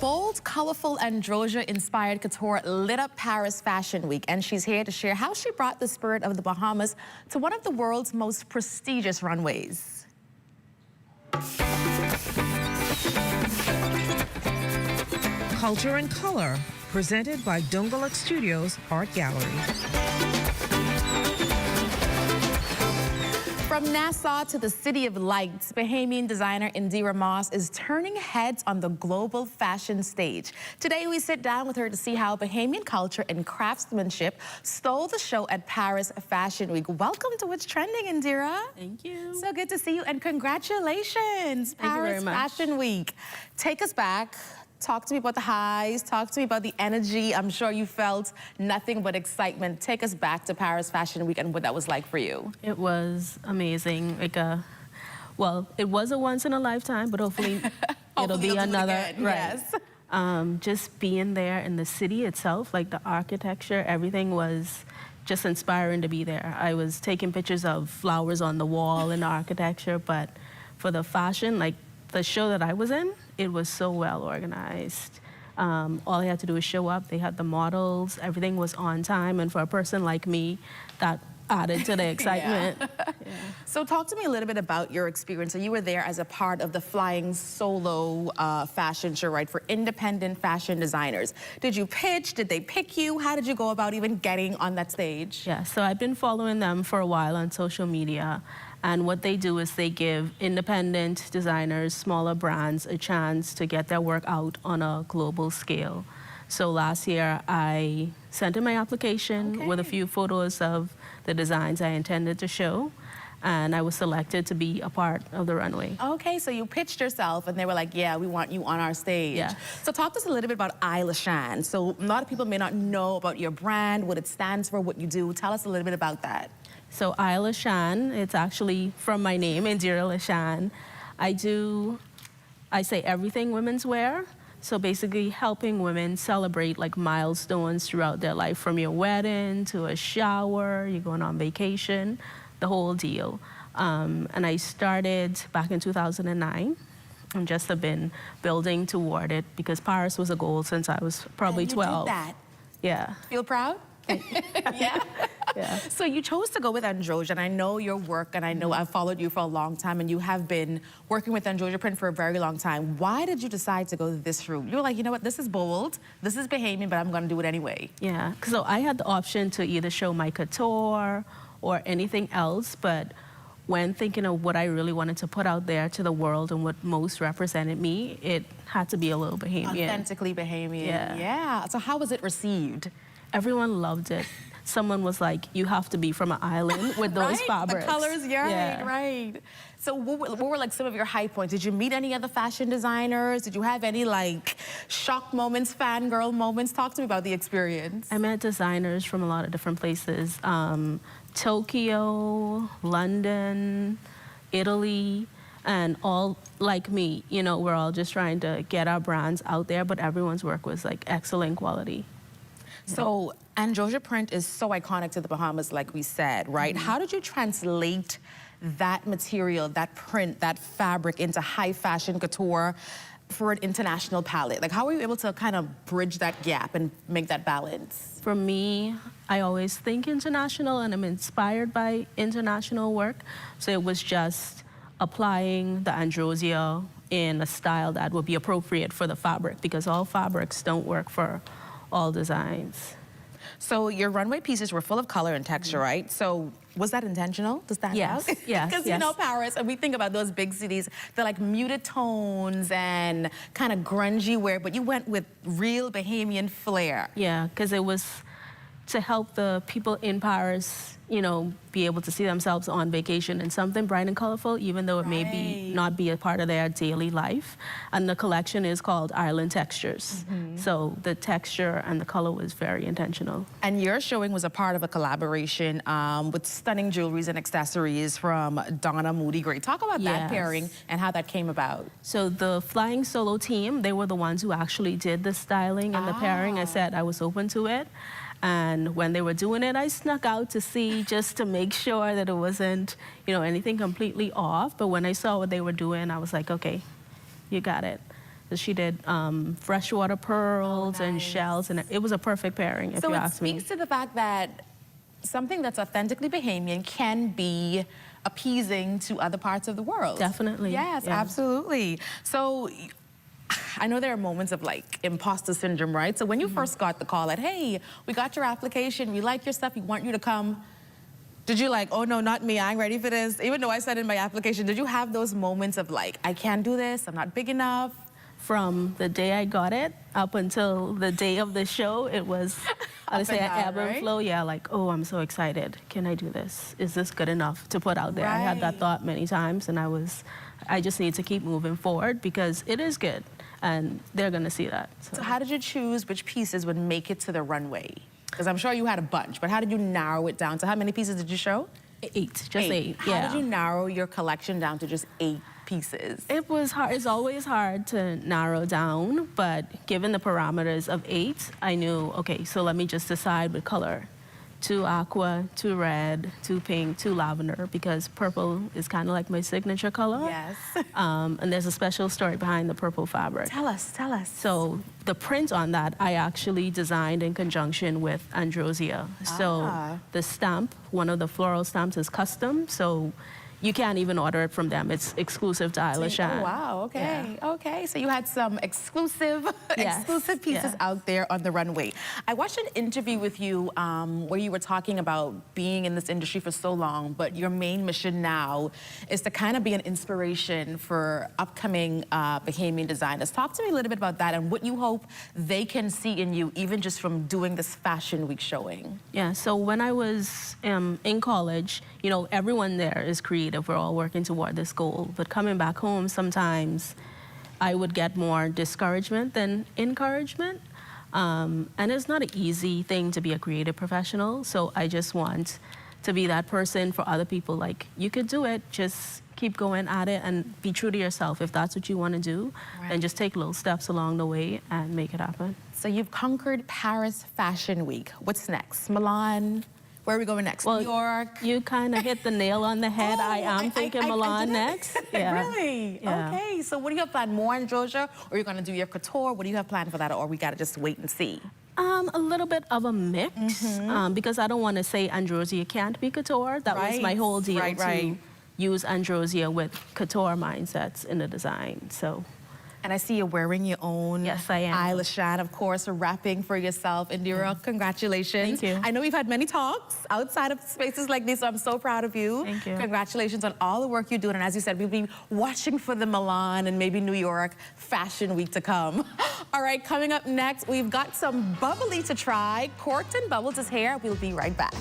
bold, colorful Androsia-inspired couture lit up Paris Fashion Week, and she's here to share how she brought the spirit of the Bahamas to one of the world's most prestigious runways. Culture and Color, presented by Dongaluk Studios Art Gallery. From Nassau to the City of Lights, Bahamian designer Indira Moss is turning heads on the global fashion stage. Today, we sit down with her to see how Bahamian culture and craftsmanship stole the show at Paris Fashion Week. Welcome to What's Trending, Indira. Thank you. So good to see you, and congratulations, Thank you very Paris much. Fashion Week. Take us back. Talk to me about the highs. Talk to me about the energy. I'm sure you felt nothing but excitement. Take us back to Paris Fashion Week and what that was like for you. It was amazing. Well, it was a once in a lifetime, but hopefully it'll be another. Again, right. Yes. Just being there in the city itself, like the architecture, everything was just inspiring to be there. I was taking pictures of flowers on the wall and the architecture, but for the fashion, like the show that I was in, it was so well organized. All I had to do was show up. They had the models. Everything was on time. And for a person like me, that added to the excitement. Yeah. So talk to me a little bit about your experience. So you were there as a part of the flying solo fashion show, right, for independent fashion designers. Did you pitch? Did they pick you? How did you go about even getting on that stage? Yeah, so I've been following them for a while on social media. And what they do is they give independent designers, smaller brands, a chance to get their work out on a global scale. So last year, I sent in my application with a few photos of the designs I intended to show, and I was selected to be a part of the runway. Okay, so you pitched yourself, and they were like, yeah, we want you on our stage. Yeah. So talk to us a little bit about Ilashan. So a lot of people may not know about your brand, what it stands for, what you do. Tell us a little bit about that. So Ilashan, it's actually from my name, Indira Ilashan. I say everything women's wear. So basically helping women celebrate like milestones throughout their life, from your wedding to a shower, you're going on vacation, the whole deal. And I started back in 2009 and just have been building toward it because Paris was a goal since I was probably 12. Did that. Yeah. Feel proud? Yeah. Yeah. So you chose to go with Androsia, and I know your work, and I know I've followed you for a long time, and you have been working with Androsia print for a very long time. Why did you decide to go this route? You were like, you know what, this is bold, this is Bahamian, but I'm going to do it anyway. Yeah, so I had the option to either show my couture or anything else, but when thinking of what I really wanted to put out there to the world and what most represented me, it had to be a little Bahamian. Authentically Bahamian. Yeah. So how was it received? Everyone loved it. Someone was like, you have to be from an island with those right? fabrics. The colors, right. So what were like some of your high points? Did you meet any other fashion designers? Did you have any like shock moments, fangirl moments? Talk to me about the experience. I met designers from a lot of different places. Tokyo, London, Italy, and all like me, you know, we're all just trying to get our brands out there, but everyone's work was like excellent quality. So Androsia print is so iconic to the Bahamas, like we said, right? How did you translate that material, that print, that fabric into high fashion couture for an international palette? Like, how were you able to kind of bridge that gap and make that balance? For me, I always think international, and I'm inspired by international work. So it was just applying the Androsia in a style that would be appropriate for the fabric, because all fabrics don't work for all designs. So your runway pieces were full of color and texture, right? So was that intentional to stand out? Yes, Because you know Paris, and we think about those big cities, they're like muted tones and kind of grungy wear, but you went with real Bahamian flair. Yeah, because it was to help the people in Paris, you know, be able to see themselves on vacation in something bright and colorful, even though it may not be a part of their daily life. And the collection is called Island Textures. So the texture and the color was very intentional. And your showing was a part of a collaboration with stunning jewelries and accessories from Donna Moody Gray. Talk about that pairing and how that came about. So the Flying Solo team, they were the ones who actually did the styling and the pairing. I said I was open to it. And when they were doing it, I snuck out to see, just to make sure that it wasn't, anything completely off. But when I saw what they were doing, I was like, okay, you got it. So she did freshwater pearls and nice. shells, and it was a perfect pairing, if So you it ask me. speaks to the fact that something that's authentically Bahamian can be appeasing to other parts of the world. Definitely. Yes, yeah. absolutely. So I know there are moments of like imposter syndrome, right? So when you first got the call that, hey, we got your application, we like your stuff, we want you to come, did you like, oh no, not me, I ain't ready for this? Even though I said in my application, did you have those moments of like, I can't do this, I'm not big enough? From the day I got it up until the day of the show, it was, I'd say, an ebb and flow. Yeah, like, oh, I'm so excited. Can I do this? Is this good enough to put out there? I had that thought many times, and I just need to keep moving forward because it is good, and they're gonna see that. So how did you choose which pieces would make it to the runway? Because I'm sure you had a bunch, but how did you narrow it down to how many pieces did you show? 8, just 8. How did you narrow your collection down to just 8 pieces? It was hard. It's always hard to narrow down, but given the parameters of 8, I knew, okay, so let me just decide with color. 2 aqua, 2 red, 2 pink, 2 lavender, because purple is kind of like my signature color. Yes. And there's a special story behind the purple fabric. Tell us, tell us. So the print on that, I actually designed in conjunction with Androsia. So the stamp, one of the floral stamps is custom, so you can't even order it from them. It's exclusive to Ilashan. Oh, wow, okay, okay. So you had some exclusive pieces out there on the runway. I watched an interview with you where you were talking about being in this industry for so long, but your main mission now is to kind of be an inspiration for upcoming Bahamian designers. Talk to me a little bit about that and what you hope they can see in you, even just from doing this Fashion Week showing. Yeah, so when I was in college, you know, everyone there is creative. We're all working toward this goal. But coming back home, sometimes I would get more discouragement than encouragement. And it's not an easy thing to be a creative professional. So I just want to be that person for other people. Like, you could do it. Just keep going at it and be true to yourself if that's what you want to do. And just take little steps along the way and make it happen. So you've conquered Paris Fashion Week. What's next? Milan? Where are we going next? Well, New York? You kind of hit the nail on the head. I am thinking Milan next. Yeah. Really? Yeah. Okay. So what do you have planned? More in Georgia? Or are you going to do your couture? What do you have planned for that? Or we got to just wait and see? A little bit of a mix, because I don't want to say Androsia can't be couture. That was my whole deal, to use Androsia with couture mindsets in the design. So. And I see you're wearing your own Ilashan, of course, rapping for yourself. Indira, congratulations. Thank you. I know we've had many talks outside of spaces like this, so I'm so proud of you. Thank you. Congratulations on all the work you're doing. And as you said, we'll be watching for the Milan and maybe New York Fashion Week to come. All right, coming up next, we've got some bubbly to try. Corked and Bubbles is here. We'll be right back.